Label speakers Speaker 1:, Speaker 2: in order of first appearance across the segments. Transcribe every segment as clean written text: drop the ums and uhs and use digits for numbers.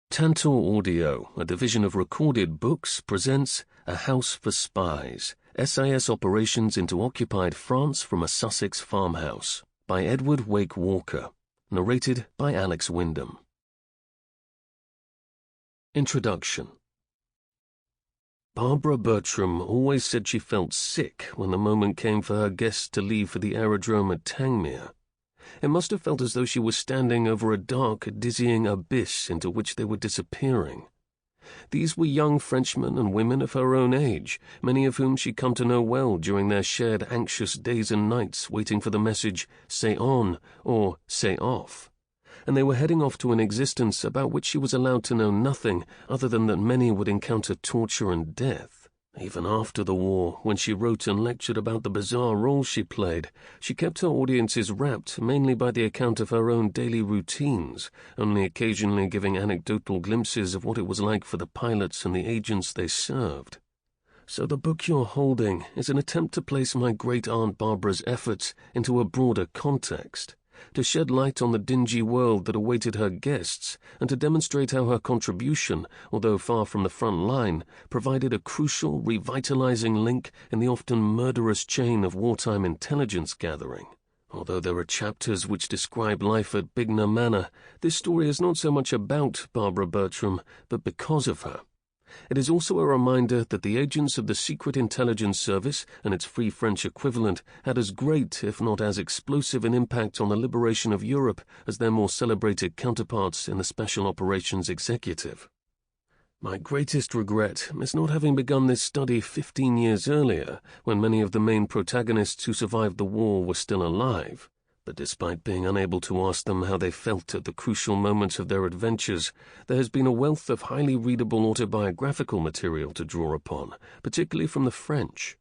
Speaker 1: Tantor Audio, a division of Recorded Books, presents A House for Spies, SIS Operations into Occupied France from a Sussex Farmhouse, by Edward Wake Walker, narrated by Alex Wyndham. Introduction. Barbara Bertram always said she felt sick when the moment came for her guests to leave for the aerodrome at Tangmere. It must have felt as though she was standing over a dark, dizzying abyss into which they were disappearing. These were young Frenchmen and women of her own age, many of whom she'd come to know well during their shared anxious days and nights waiting for the message, "say on" or "say off." And they were heading off to an existence about which she was allowed to know nothing other than that many would encounter torture and death. Even after the war, when she wrote and lectured about the bizarre roles she played, she kept her audiences wrapped mainly by the account of her own daily routines, only occasionally giving anecdotal glimpses of what it was like for the pilots and the agents they served. So the book you're holding is an attempt to place my great-aunt Barbara's efforts into a broader context, to shed light on the dingy world that awaited her guests, and to demonstrate how her contribution, although far from the front line, provided a crucial, revitalizing link in the often murderous chain of wartime intelligence gathering. Although there are chapters which describe life at Bignor Manor, this story is not so much about Barbara Bertram, but because of her. It is also a reminder that the agents of the Secret Intelligence Service and its Free French equivalent had as great, if not as explosive, an impact on the liberation of Europe as their more celebrated counterparts in the Special Operations Executive. My greatest regret is not having begun this study 15 years earlier, when many of the main protagonists who survived the war were still alive. But despite being unable to ask them how they felt at the crucial moments of their adventures, there has been a wealth of highly readable autobiographical material to draw upon, particularly from the French.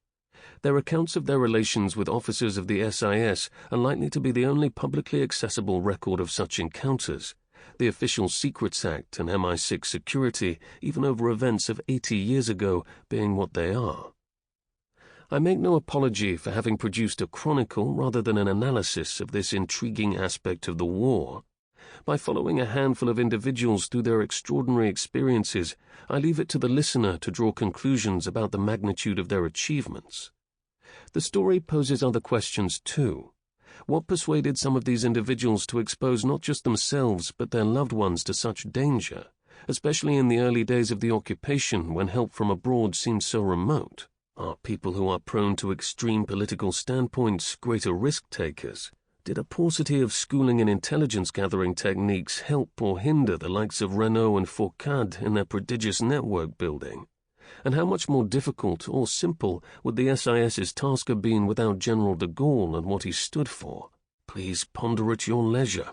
Speaker 1: Their accounts of their relations with officers of the SIS are likely to be the only publicly accessible record of such encounters, the Official Secrets Act and MI6 security, even over events of 80 years ago, being what they are. I make no apology for having produced a chronicle rather than an analysis of this intriguing aspect of the war. By following a handful of individuals through their extraordinary experiences, I leave it to the listener to draw conclusions about the magnitude of their achievements. The story poses other questions too. What persuaded some of these individuals to expose not just themselves but their loved ones to such danger, especially in the early days of the occupation when help from abroad seemed so remote? Are people who are prone to extreme political standpoints greater risk-takers? Did a paucity of schooling and intelligence-gathering techniques help or hinder the likes of Renault and Fourcade in their prodigious network building? And how much more difficult or simple would the SIS's task have been without General de Gaulle and what he stood for? Please ponder at your leisure.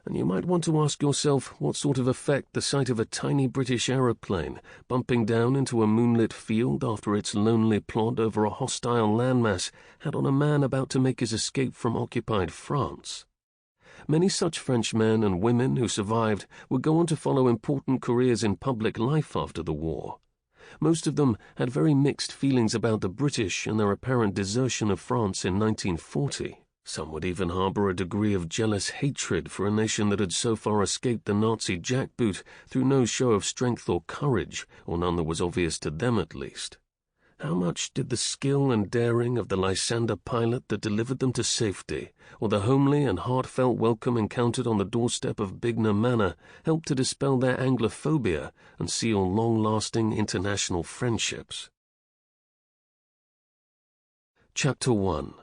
Speaker 1: And you might want to ask yourself what sort of effect the sight of a tiny British aeroplane bumping down into a moonlit field after its lonely plod over a hostile landmass had on a man about to make his escape from occupied France. Many such French men and women who survived would go on to follow important careers in public life after the war. Most of them had very mixed feelings about the British and their apparent desertion of France in 1940. Some would even harbor a degree of jealous hatred for a nation that had so far escaped the Nazi jackboot through no show of strength or courage, or none that was obvious to them at least. How much did the skill and daring of the Lysander pilot that delivered them to safety, or the homely and heartfelt welcome encountered on the doorstep of Bignor Manor, help to dispel their Anglophobia and seal long-lasting international friendships? Chapter 1.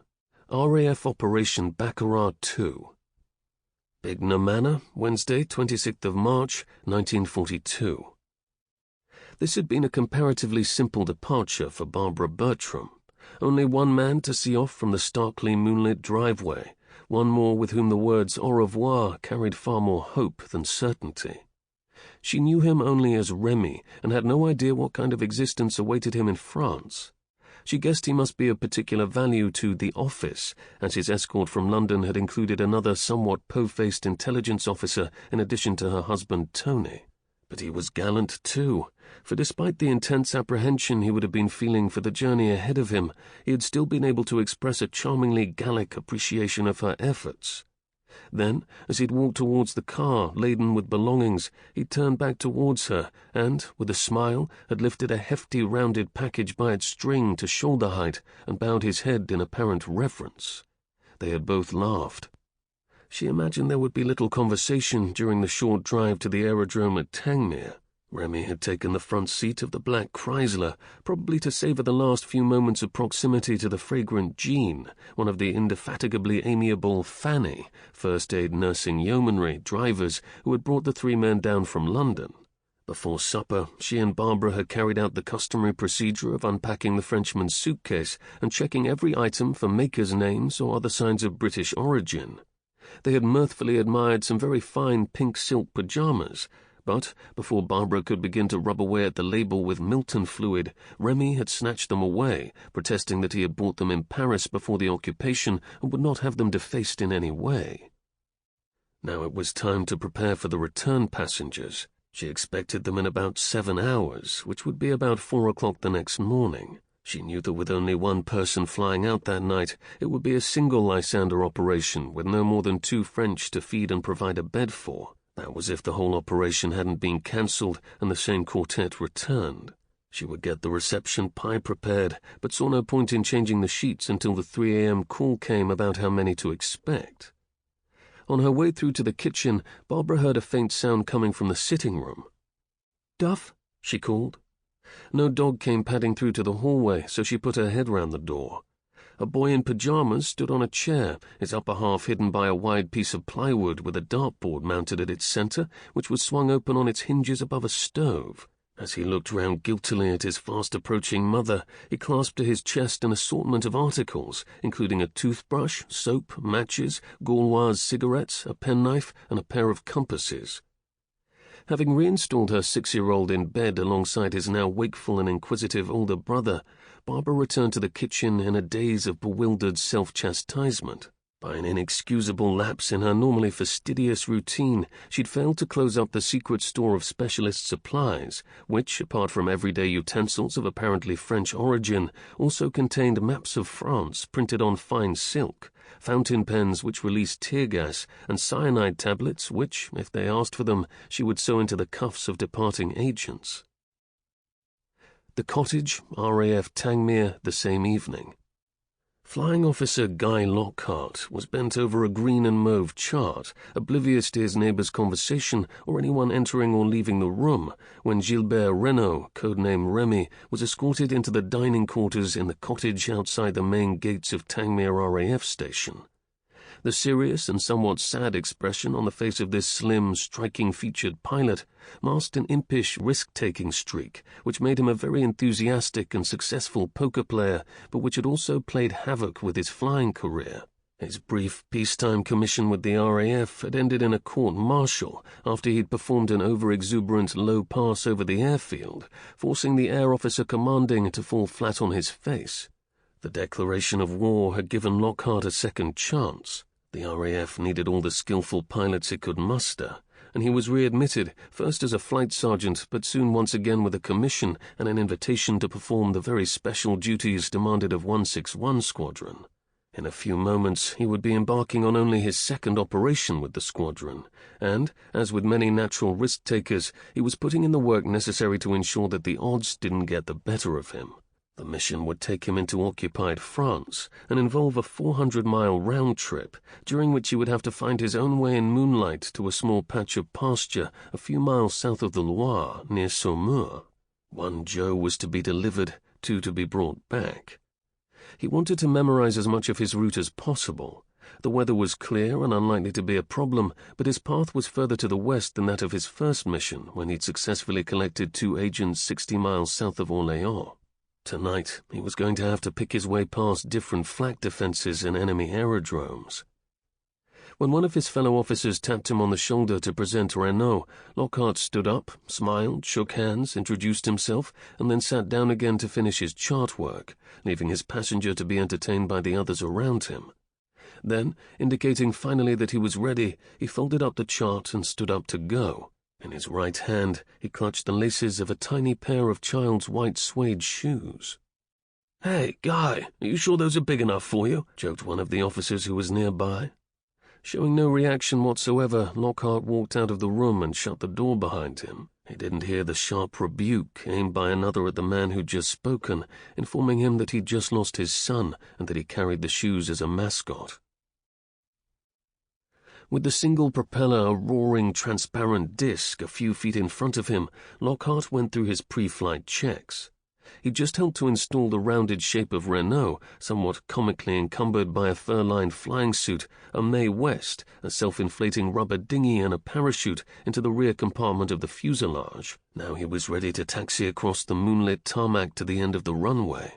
Speaker 1: RAF Operation Baccarat 2. Bignor Manor, Wednesday, 26th of March, 1942. This had been a comparatively simple departure for Barbara Bertram. Only one man to see off from the starkly moonlit driveway, one more with whom the words au revoir carried far more hope than certainty. She knew him only as Remy and had no idea what kind of existence awaited him in France. She guessed he must be of particular value to the office, as his escort from London had included another somewhat po-faced intelligence officer in addition to her husband Tony. But he was gallant too, for despite the intense apprehension he would have been feeling for the journey ahead of him, he had still been able to express a charmingly Gallic appreciation of her efforts. Then, as he'd walked towards the car laden with belongings, he'd turned back towards her and, with a smile, had lifted a hefty rounded package by its string to shoulder height and bowed his head in apparent reverence. They had both laughed. She imagined there would be little conversation during the short drive to the aerodrome at Tangmere. Remy had taken the front seat of the black Chrysler, probably to savour the last few moments of proximity to the fragrant Jean, one of the indefatigably amiable Fanny, first-aid nursing yeomanry drivers who had brought the three men down from London. Before supper, she and Barbara had carried out the customary procedure of unpacking the Frenchman's suitcase and checking every item for makers' names or other signs of British origin. They had mirthfully admired some very fine pink silk pyjamas, but before Barbara could begin to rub away at the label with Milton fluid, Remy had snatched them away, protesting that he had bought them in Paris before the occupation and would not have them defaced in any way. Now it was time to prepare for the return passengers. She expected them in about 7 hours, which would be about 4 o'clock the next morning. She knew that with only one person flying out that night, it would be a single Lysander operation with no more than 2 French to feed and provide a bed for. That was if the whole operation hadn't been cancelled and the same quartet returned. She would get the reception pie prepared, but saw no point in changing the sheets until the 3 a.m. call came about how many to expect. On her way through to the kitchen, Barbara heard a faint sound coming from the sitting room. "Duff?" she called. No dog came padding through to the hallway, so she put her head round the door. A boy in pyjamas stood on a chair, his upper half hidden by a wide piece of plywood with a dartboard mounted at its centre, which was swung open on its hinges above a stove. As he looked round guiltily at his fast-approaching mother, he clasped to his chest an assortment of articles, including a toothbrush, soap, matches, Gauloise cigarettes, a penknife, and a pair of compasses. Having reinstalled her 6-year-old in bed alongside his now wakeful and inquisitive older brother, Barbara returned to the kitchen in a daze of bewildered self-chastisement. By an inexcusable lapse in her normally fastidious routine, she'd failed to close up the secret store of specialist supplies, which, apart from everyday utensils of apparently French origin, also contained maps of France printed on fine silk, fountain pens which released tear gas, and cyanide tablets which, if they asked for them, she would sew into the cuffs of departing agents. The cottage, RAF Tangmere, the same evening. Flying Officer Guy Lockhart was bent over a green and mauve chart, oblivious to his neighbour's conversation or anyone entering or leaving the room, when Gilbert Renault, codenamed Remy, was escorted into the dining quarters in the cottage outside the main gates of Tangmere RAF station. The serious and somewhat sad expression on the face of this slim, striking-featured pilot masked an impish, risk-taking streak, which made him a very enthusiastic and successful poker player, but which had also played havoc with his flying career. His brief peacetime commission with the RAF had ended in a court-martial after he'd performed an over-exuberant low pass over the airfield, forcing the air officer commanding to fall flat on his face. The declaration of war had given Lockhart a second chance. The RAF needed all the skillful pilots it could muster, and he was readmitted, first as a flight sergeant, but soon once again with a commission and an invitation to perform the very special duties demanded of 161 Squadron. In a few moments he would be embarking on only his second operation with the squadron, and, as with many natural risk-takers, he was putting in the work necessary to ensure that the odds didn't get the better of him. The mission would take him into occupied France and involve a 400-mile round trip, during which he would have to find his own way in moonlight to a small patch of pasture a few miles south of the Loire, near Saumur. 1 Joe was to be delivered, 2 to be brought back. He wanted to memorize as much of his route as possible. The weather was clear and unlikely to be a problem, but his path was further to the west than that of his first mission, when he'd successfully collected 2 agents 60 miles south of Orléans. Tonight, he was going to have to pick his way past different flak defenses and enemy aerodromes. When one of his fellow officers tapped him on the shoulder to present Renault, Lockhart stood up, smiled, shook hands, introduced himself, and then sat down again to finish his chart work, leaving his passenger to be entertained by the others around him. Then, indicating finally that he was ready, he folded up the chart and stood up to go. In his right hand, he clutched the laces of a tiny pair of child's white suede shoes. "Hey, Guy, are you sure those are big enough for you?" joked one of the officers who was nearby. Showing no reaction whatsoever, Lockhart walked out of the room and shut the door behind him. He didn't hear the sharp rebuke aimed by another at the man who'd just spoken, informing him that he'd just lost his son and that he carried the shoes as a mascot. With the single propeller a roaring, transparent disc a few feet in front of him, Lockhart went through his pre-flight checks. He'd just helped to install the rounded shape of Renault, somewhat comically encumbered by a fur-lined flying suit, a Mae West, a self-inflating rubber dinghy and a parachute into the rear compartment of the fuselage. Now he was ready to taxi across the moonlit tarmac to the end of the runway.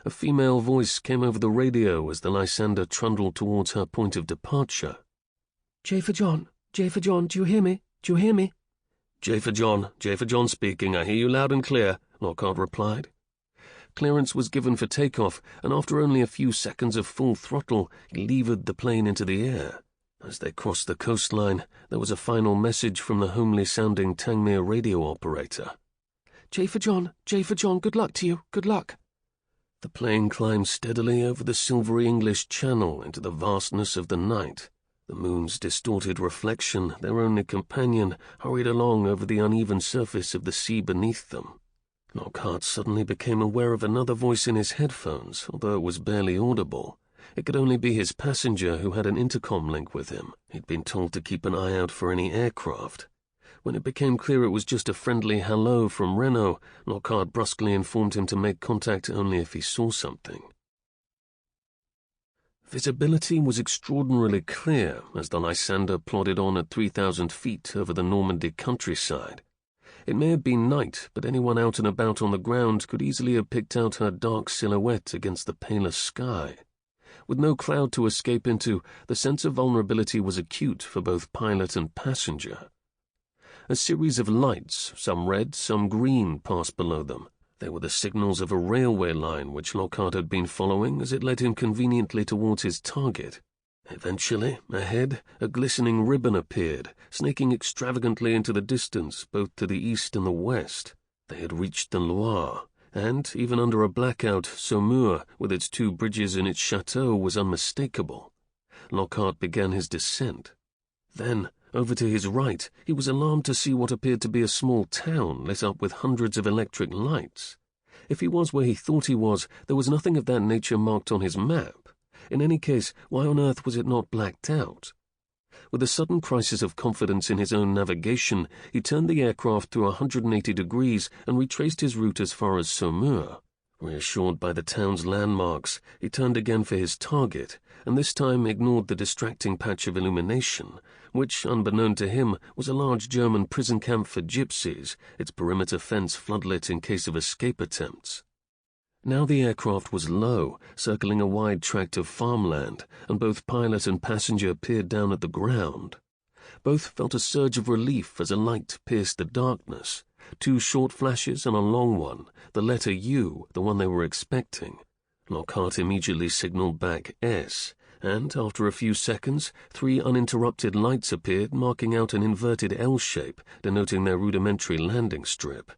Speaker 1: A female voice came over the radio as the Lysander trundled towards her point of departure.
Speaker 2: J for John, do you hear me? Do you hear me?
Speaker 1: J for John speaking. I hear you loud and clear, Lockhart replied. Clearance was given for takeoff, and after only a few seconds of full throttle, he levered the plane into the air. As they crossed the coastline, there was a final message from the homely-sounding Tangmere radio operator.
Speaker 2: J for John, good luck to you, good luck.
Speaker 1: The plane climbed steadily over the silvery English Channel into the vastness of the night. The moon's distorted reflection, their only companion, hurried along over the uneven surface of the sea beneath them. Lockhart suddenly became aware of another voice in his headphones, although it was barely audible. It could only be his passenger who had an intercom link with him. He'd been told to keep an eye out for any aircraft. When it became clear it was just a friendly hello from Renault, Lockhart brusquely informed him to make contact only if he saw something. Visibility was extraordinarily clear as the Lysander plodded on at 3,000 feet over the Normandy countryside. It may have been night, but anyone out and about on the ground could easily have picked out her dark silhouette against the paler sky. With no cloud to escape into, the sense of vulnerability was acute for both pilot and passenger. A series of lights, some red, some green, passed below them. They were the signals of a railway line which Lockhart had been following as it led him conveniently towards his target. Eventually, ahead, a glistening ribbon appeared, snaking extravagantly into the distance, both to the east and the west. They had reached the Loire, and, even under a blackout, Saumur, with its 2 bridges and its chateau, was unmistakable. Lockhart began his descent. Then, over to his right, he was alarmed to see what appeared to be a small town lit up with hundreds of electric lights. If he was where he thought he was, there was nothing of that nature marked on his map. In any case, why on earth was it not blacked out? With a sudden crisis of confidence in his own navigation, he turned the aircraft through 180 degrees and retraced his route as far as Saumur. Reassured by the town's landmarks, he turned again for his target, and this time ignored the distracting patch of illumination, which, unbeknown to him, was a large German prison camp for gypsies, its perimeter fence floodlit in case of escape attempts. Now the aircraft was low, circling a wide tract of farmland, and both pilot and passenger peered down at the ground. Both felt a surge of relief as a light pierced the darkness. 2 short flashes and a long one, the letter U, the one they were expecting. Lockhart immediately signaled back S, and after a few seconds, 3 uninterrupted lights appeared, marking out an inverted L shape, denoting their rudimentary landing strip.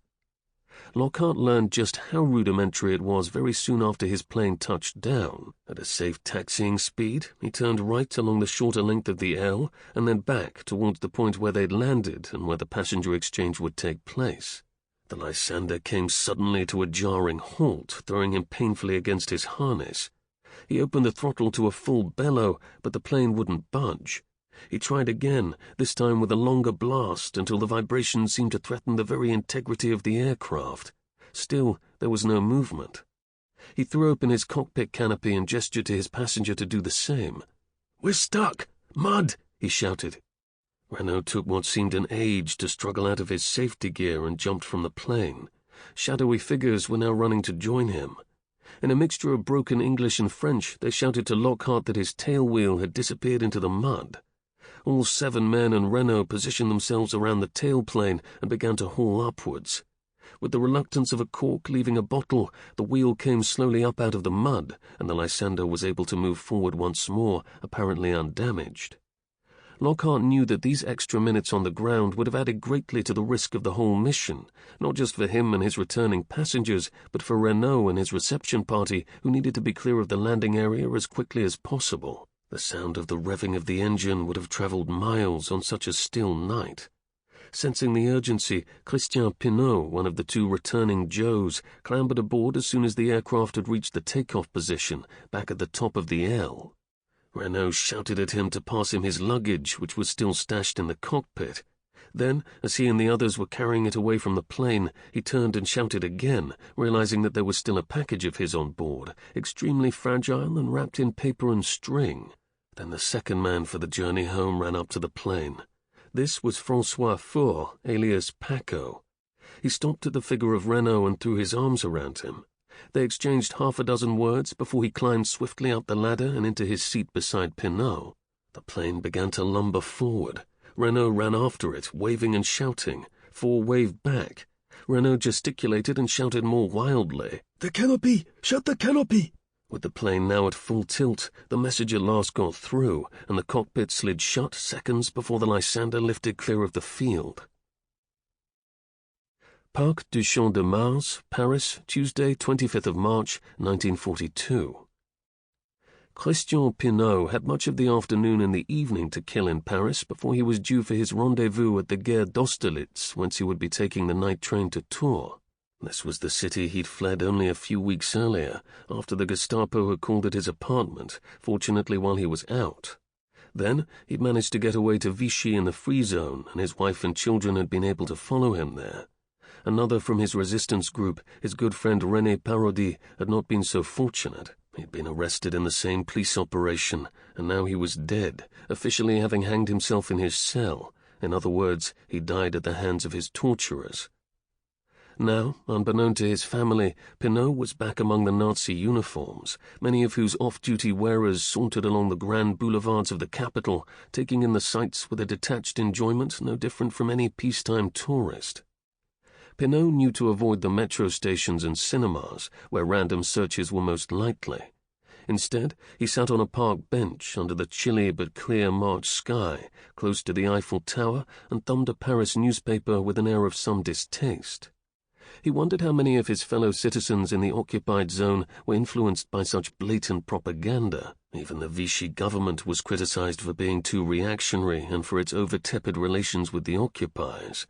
Speaker 1: Lockhart learned just how rudimentary it was very soon after his plane touched down. At a safe taxiing speed, he turned right along the shorter length of the L and then back towards the point where they'd landed and where the passenger exchange would take place. The Lysander came suddenly to a jarring halt, throwing him painfully against his harness. He opened the throttle to a full bellow, but the plane wouldn't budge. He tried again, this time with a longer blast, until the vibration seemed to threaten the very integrity of the aircraft. Still, there was no movement. He threw open his cockpit canopy and gestured to his passenger to do the same. "We're stuck! Mud!" he shouted. Renault took what seemed an age to struggle out of his safety gear and jumped from the plane. Shadowy figures were now running to join him. In a mixture of broken English and French, they shouted to Lockhart that his tail wheel had disappeared into the mud. All 7 men and Renault positioned themselves around the tailplane and began to haul upwards. With the reluctance of a cork leaving a bottle, the wheel came slowly up out of the mud, and the Lysander was able to move forward once more, apparently undamaged. Lockhart knew that these extra minutes on the ground would have added greatly to the risk of the whole mission, not just for him and his returning passengers, but for Renault and his reception party, who needed to be clear of the landing area as quickly as possible. The sound of the revving of the engine would have travelled miles on such a still night. Sensing the urgency, Christian Pinault, one of the two returning Joes, clambered aboard as soon as the aircraft had reached the takeoff position, back at the top of the L. Renault shouted at him to pass him his luggage, which was still stashed in the cockpit. Then, as he and the others were carrying it away from the plane, he turned and shouted again, realizing that there was still a package of his on board, extremely fragile and wrapped in paper and string. Then the second man for the journey home ran up to the plane. This was Francois Faure, alias Paco. He stopped at the figure of Renault and threw his arms around him. They exchanged half a dozen words before he climbed swiftly up the ladder and into his seat beside Pinault. The plane began to lumber forward. Renault ran after it, waving and shouting. Faure waved back. Renault gesticulated and shouted more wildly.
Speaker 2: "The canopy! Shut the canopy!"
Speaker 1: With the plane now at full tilt, the message at last got through, and the cockpit slid shut seconds before the Lysander lifted clear of the field. Parc du Champ de Mars, Paris, Tuesday, 25th of March, 1942. Christian Pinault had much of the afternoon and the evening to kill in Paris before he was due for his rendezvous at the Gare d'Austerlitz, whence he would be taking the night train to Tours. This was the city he'd fled only a few weeks earlier, after the Gestapo had called at his apartment, fortunately while he was out. Then he'd managed to get away to Vichy in the Free Zone, and his wife and children had been able to follow him there. Another from his resistance group, his good friend René Parodi, had not been so fortunate. He'd been arrested in the same police operation, and now he was dead, officially having hanged himself in his cell. In other words, he died at the hands of his torturers. Now, unbeknown to his family, Pinault was back among the Nazi uniforms, many of whose off-duty wearers sauntered along the grand boulevards of the capital, taking in the sights with a detached enjoyment no different from any peacetime tourist. Pinault knew to avoid the metro stations and cinemas, where random searches were most likely. Instead, he sat on a park bench under the chilly but clear March sky, close to the Eiffel Tower, and thumbed a Paris newspaper with an air of some distaste. He wondered how many of his fellow citizens in the occupied zone were influenced by such blatant propaganda. Even the Vichy government was criticized for being too reactionary and for its over-tepid relations with the occupiers.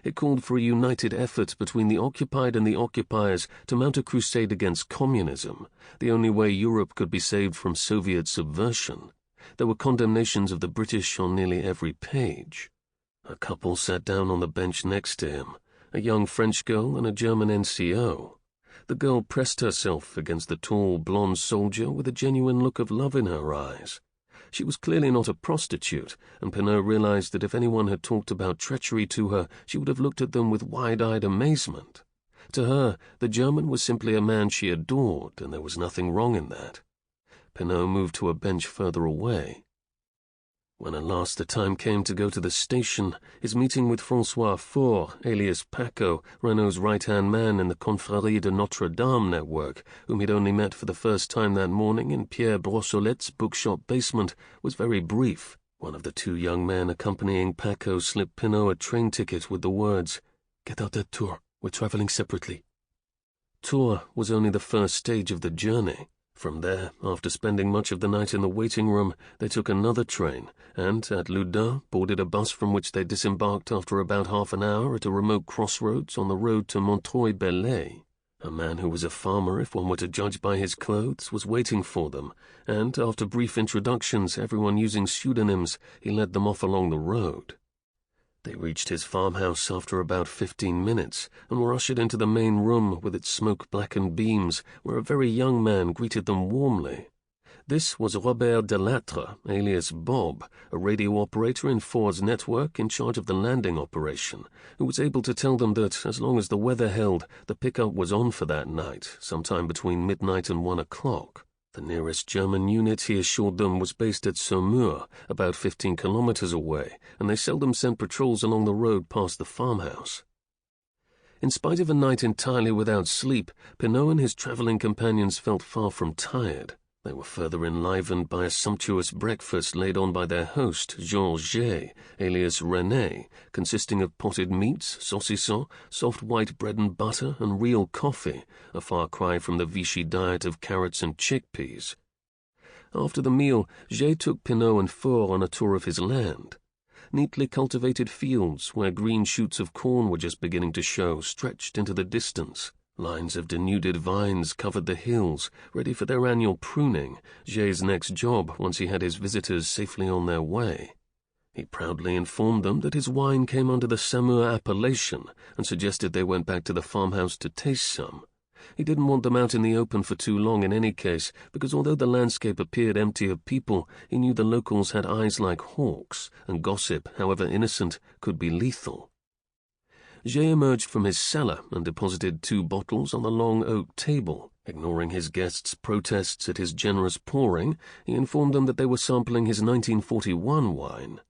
Speaker 1: It called for a united effort between the occupied and the occupiers to mount a crusade against communism, the only way Europe could be saved from Soviet subversion. There were condemnations of the British on nearly every page. A couple sat down on the bench next to him, a young French girl and a German NCO. The girl pressed herself against the tall, blonde soldier with a genuine look of love in her eyes. She was clearly not a prostitute, and Pinault realized that if anyone had talked about treachery to her, she would have looked at them with wide-eyed amazement. To her, the German was simply a man she adored, and there was nothing wrong in that. Pinault moved to a bench further away. When at last the time came to go to the station, his meeting with Francois Faure, alias Paco, Renault's right-hand man in the Confrérie de Notre-Dame network, whom he'd only met for the first time that morning in Pierre Brossolet's bookshop basement, was very brief. One of the two young men accompanying Paco slipped Pinault a train ticket with the words, "Get out at Tours. We're traveling separately." Tours was only the first stage of the journey. From there, after spending much of the night in the waiting room, they took another train, and, at Loudun, boarded a bus from which they disembarked after about half an hour at a remote crossroads on the road to Montreuil-Bellay. A man who was a farmer, if one were to judge by his clothes, was waiting for them, and, after brief introductions, everyone using pseudonyms, he led them off along the road. They reached his farmhouse after about 15 minutes, and were ushered into the main room with its smoke-blackened beams, where a very young man greeted them warmly. This was Robert Delattre, alias Bob, a radio operator in Faure's network in charge of the landing operation, who was able to tell them that, as long as the weather held, the pickup was on for that night, sometime between midnight and 1 o'clock. The nearest German unit, he assured them, was based at Saumur, about 15 kilometers away, and they seldom sent patrols along the road past the farmhouse. In spite of a night entirely without sleep, Pinault and his travelling companions felt far from tired. They were further enlivened by a sumptuous breakfast laid on by their host, Jean G, alias René, consisting of potted meats, saucisson, soft white bread and butter, and real coffee, a far cry from the Vichy diet of carrots and chickpeas. After the meal, Jay took Pinot and Four on a tour of his land. Neatly cultivated fields where green shoots of corn were just beginning to show stretched into the distance. Lines of denuded vines covered the hills, ready for their annual pruning, Jay's next job once he had his visitors safely on their way. He proudly informed them that his wine came under the Saumur appellation and suggested they went back to the farmhouse to taste some. He didn't want them out in the open for too long in any case, because although the landscape appeared empty of people, he knew the locals had eyes like hawks, and gossip, however innocent, could be lethal. Jay emerged from his cellar and deposited 2 bottles on the long oak table. Ignoring his guests' protests at his generous pouring, he informed them that they were sampling his 1941 wine.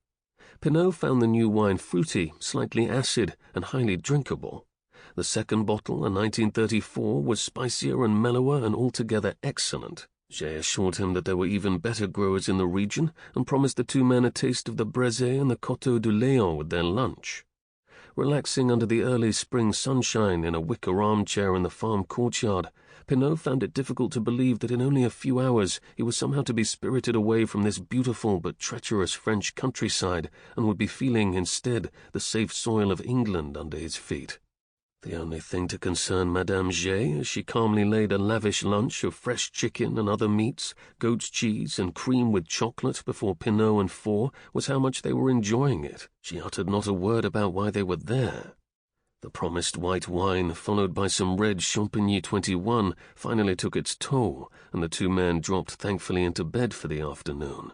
Speaker 1: Pinot found the new wine fruity, slightly acid, and highly drinkable. The second bottle, a 1934, was spicier and mellower and altogether excellent. Jay assured him that there were even better growers in the region and promised the 2 men a taste of the Brezé and the Coteau du Léon with their lunch. Relaxing under the early spring sunshine in a wicker armchair in the farm courtyard, Pinot found it difficult to believe that in only a few hours he was somehow to be spirited away from this beautiful but treacherous French countryside and would be feeling instead the safe soil of England under his feet. The only thing to concern Madame Jay, as she calmly laid a lavish lunch of fresh chicken and other meats, goat's cheese and cream with chocolate before Pinot and Four, was how much they were enjoying it. She uttered not a word about why they were there. The promised white wine, followed by some red Champagny 21, finally took its toll, and the 2 men dropped thankfully into bed for the afternoon.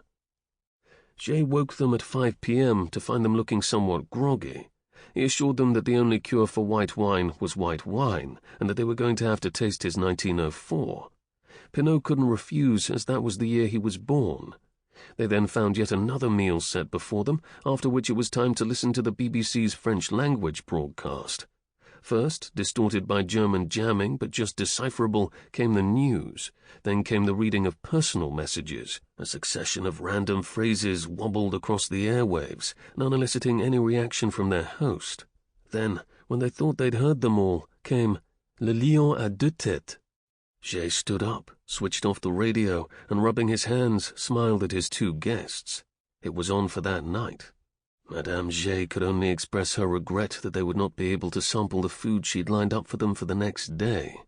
Speaker 1: Jay woke them at 5 p.m. to find them looking somewhat groggy. He assured them that the only cure for white wine was white wine, and that they were going to have to taste his 1904. Pinot couldn't refuse, as that was the year he was born. They then found yet another meal set before them, after which it was time to listen to the BBC's French-language broadcast. First, distorted by German jamming but just decipherable, came the news. Then came the reading of personal messages. A succession of random phrases wobbled across the airwaves, none eliciting any reaction from their host. Then, when they thought they'd heard them all, came Le Lion à deux têtes. Jay stood up, switched off the radio, and rubbing his hands, smiled at his 2 guests. It was on for that night. Madame Jay could only express her regret that they would not be able to sample the food she'd lined up for them for the next day.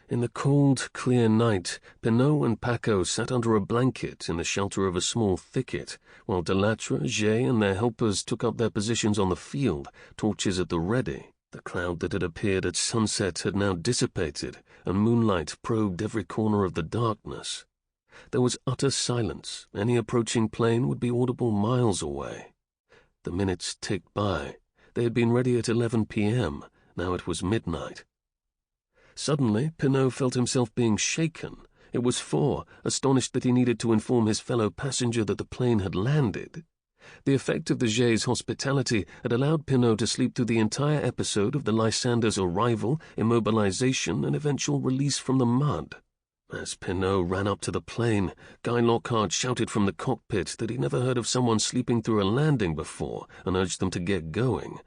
Speaker 1: In the cold, clear night, Pinot and Paco sat under a blanket in the shelter of a small thicket, while Delattre, Jay, and their helpers took up their positions on the field, torches at the ready. The cloud that had appeared at sunset had now dissipated, and moonlight probed every corner of the darkness. There was utter silence. Any approaching plane would be audible miles away. The minutes ticked by. They had been ready at 11 p.m. Now it was midnight. Suddenly, Pinot felt himself being shaken. It was Four, astonished that he needed to inform his fellow passenger that the plane had landed. The effect of the Jay's hospitality had allowed Pinot to sleep through the entire episode of the Lysander's arrival, immobilization, and eventual release from the mud. As Pinot ran up to the plane, Guy Lockhart shouted from the cockpit that he'd never heard of someone sleeping through a landing before and urged them to get going.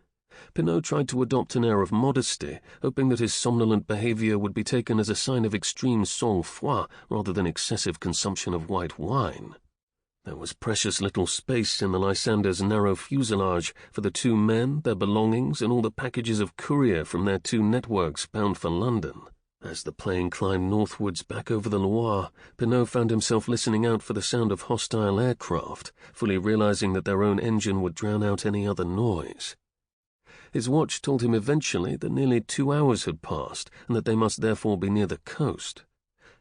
Speaker 1: Pinot tried to adopt an air of modesty, hoping that his somnolent behavior would be taken as a sign of extreme sang-froid rather than excessive consumption of white wine. There was precious little space in the Lysander's narrow fuselage for the 2 men, their belongings, and all the packages of courier from their 2 networks bound for London. As the plane climbed northwards back over the Loire, Pinot found himself listening out for the sound of hostile aircraft, fully realizing that their own engine would drown out any other noise. His watch told him eventually that nearly 2 hours had passed, and that they must therefore be near the coast.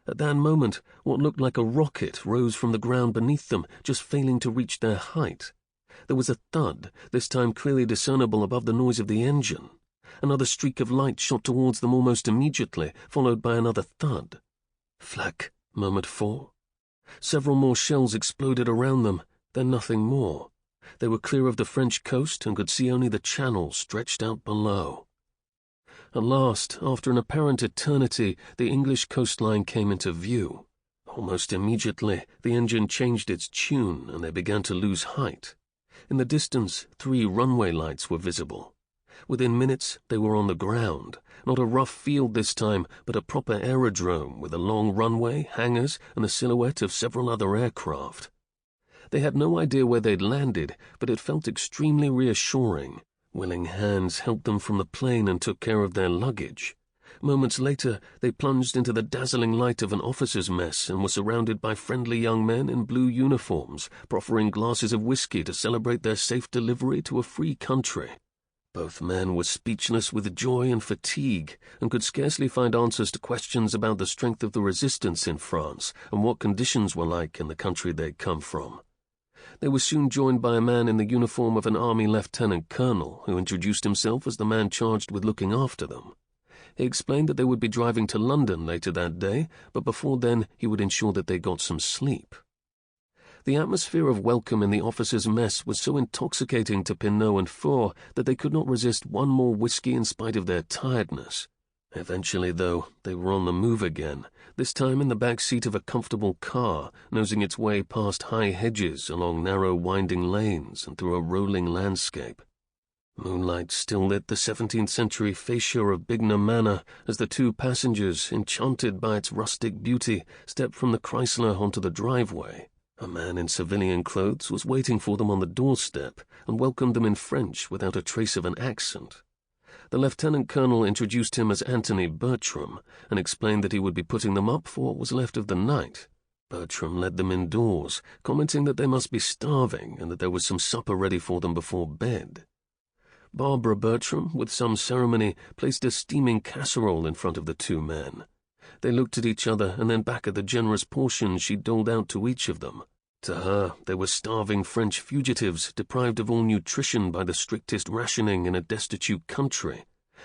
Speaker 1: At that moment, what looked like a rocket rose from the ground beneath them, just failing to reach their height. There was a thud, this time clearly discernible above the noise of the engine. Another streak of light shot towards them almost immediately, followed by another thud. "Flak," murmured Four. Several more shells exploded around them, then nothing more. They were clear of the French coast and could see only the channel stretched out below. At last, after an apparent eternity, the English coastline came into view. Almost immediately, the engine changed its tune and they began to lose height. In the distance, 3 runway lights were visible. Within minutes, they were on the ground. Not a rough field this time, but a proper aerodrome with a long runway, hangars, and the silhouette of several other aircraft. They had no idea where they'd landed, but it felt extremely reassuring. Willing hands helped them from the plane and took care of their luggage. Moments later, they plunged into the dazzling light of an officer's mess and were surrounded by friendly young men in blue uniforms, proffering glasses of whiskey to celebrate their safe delivery to a free country. Both men were speechless with joy and fatigue, and could scarcely find answers to questions about the strength of the resistance in France and what conditions were like in the country they'd come from. They were soon joined by a man in the uniform of an army lieutenant colonel, who introduced himself as the man charged with looking after them. He explained that they would be driving to London later that day, but before then he would ensure that they got some sleep. The atmosphere of welcome in the officers' mess was so intoxicating to Pinot and Four that they could not resist one more whiskey in spite of their tiredness. Eventually, though, they were on the move again, this time in the back seat of a comfortable car, nosing its way past high hedges, along narrow winding lanes, and through a rolling landscape. Moonlight still lit the 17th-century fascia of Bignor Manor as the two passengers, enchanted by its rustic beauty, stepped from the Chrysler onto the driveway. A man in civilian clothes was waiting for them on the doorstep and welcomed them in French without a trace of an accent. The lieutenant colonel introduced him as Anthony Bertram and explained that he would be putting them up for what was left of the night. Bertram led them indoors, commenting that they must be starving and that there was some supper ready for them before bed. Barbara Bertram, with some ceremony, placed a steaming casserole in front of the two men. They looked at each other and then back at the generous portions she doled out to each of them. To her, they were starving French fugitives, deprived of all nutrition by the strictest rationing in a destitute country.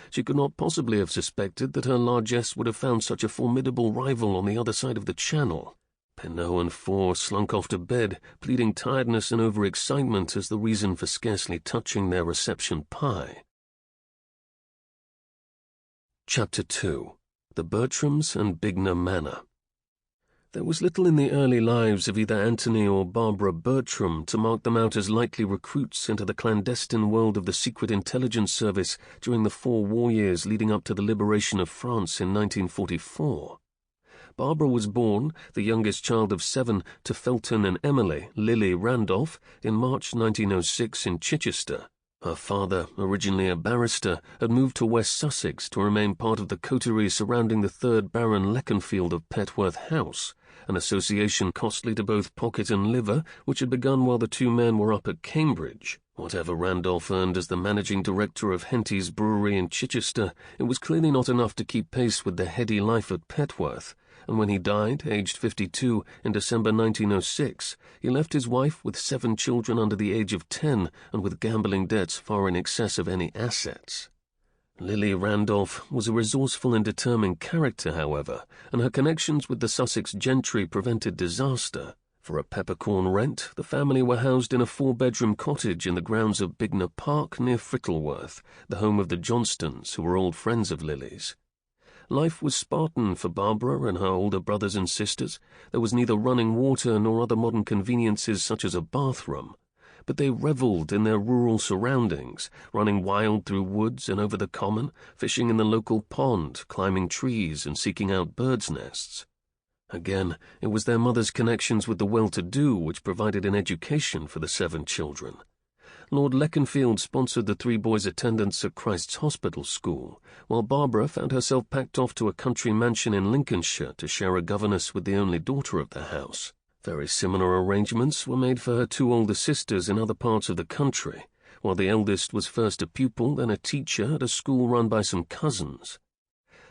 Speaker 1: She could not possibly have suspected that her largesse would have found such a formidable rival on the other side of the Channel. Pinot and Four slunk off to bed, pleading tiredness and overexcitement as the reason for scarcely touching their reception pie. Chapter 2. The Bertrams and Bignor Manor. There was little in the early lives of either Anthony or Barbara Bertram to mark them out as likely recruits into the clandestine world of the Secret Intelligence Service during the 4 war years leading up to the liberation of France in 1944. Barbara was born, the youngest child of 7, to Felton and Emily Lily Randolph in March 1906 in Chichester. Her father, originally a barrister, had moved to West Sussex to remain part of the coterie surrounding the 3rd Baron Leconfield of Petworth House, an association costly to both pocket and liver, which had begun while the two men were up at Cambridge. Whatever Randolph earned as the managing director of Henty's Brewery in Chichester, it was clearly not enough to keep pace with the heady life at Petworth, and when he died, aged 52, in December 1906, he left his wife with 7 children under the age of 10 and with gambling debts far in excess of any assets. Lily Randolph was a resourceful and determined character, however, and her connections with the Sussex gentry prevented disaster. For a peppercorn rent, the family were housed in a 4-bedroom cottage in the grounds of Bignor Park near Frittleworth, the home of the Johnstons, who were old friends of Lily's. Life was Spartan for Barbara and her older brothers and sisters. There was neither running water nor other modern conveniences such as a bathroom. But they revelled in their rural surroundings, running wild through woods and over the common, fishing in the local pond, climbing trees and seeking out birds' nests. Again, it was their mother's connections with the well-to-do which provided an education for the 7 children. Lord Leconfield sponsored the 3 boys' attendance at Christ's Hospital School, while Barbara found herself packed off to a country mansion in Lincolnshire to share a governess with the only daughter of the house. Very similar arrangements were made for her 2 older sisters in other parts of the country, while the eldest was first a pupil, then a teacher at a school run by some cousins.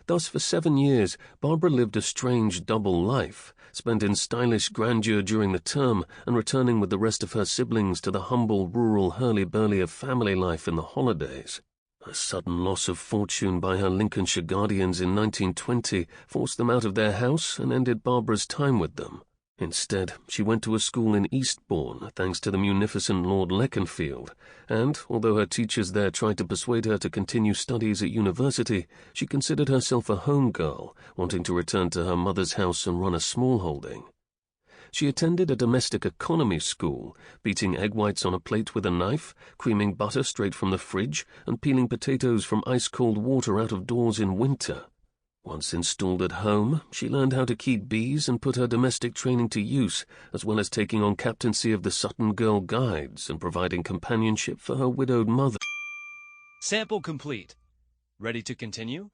Speaker 1: Thus, for 7 years, Barbara lived a strange double life, spent in stylish grandeur during the term and returning with the rest of her siblings to the humble rural hurly-burly of family life in the holidays. A sudden loss of fortune by her Lincolnshire guardians in 1920 forced them out of their house and ended Barbara's time with them. Instead, she went to a school in Eastbourne, thanks to the munificent Lord Leconfield, and, although her teachers there tried to persuade her to continue studies at university, she considered herself a home girl, wanting to return to her mother's house and run a small holding. She attended a domestic economy school, beating egg whites on a plate with a knife, creaming butter straight from the fridge, and peeling potatoes from ice-cold water out of doors in winter. Once installed at home, she learned how to keep bees and put her domestic training to use, as well as taking on captaincy of the Sutton Girl Guides and providing companionship for her widowed mother.
Speaker 3: Sample complete. Ready to continue?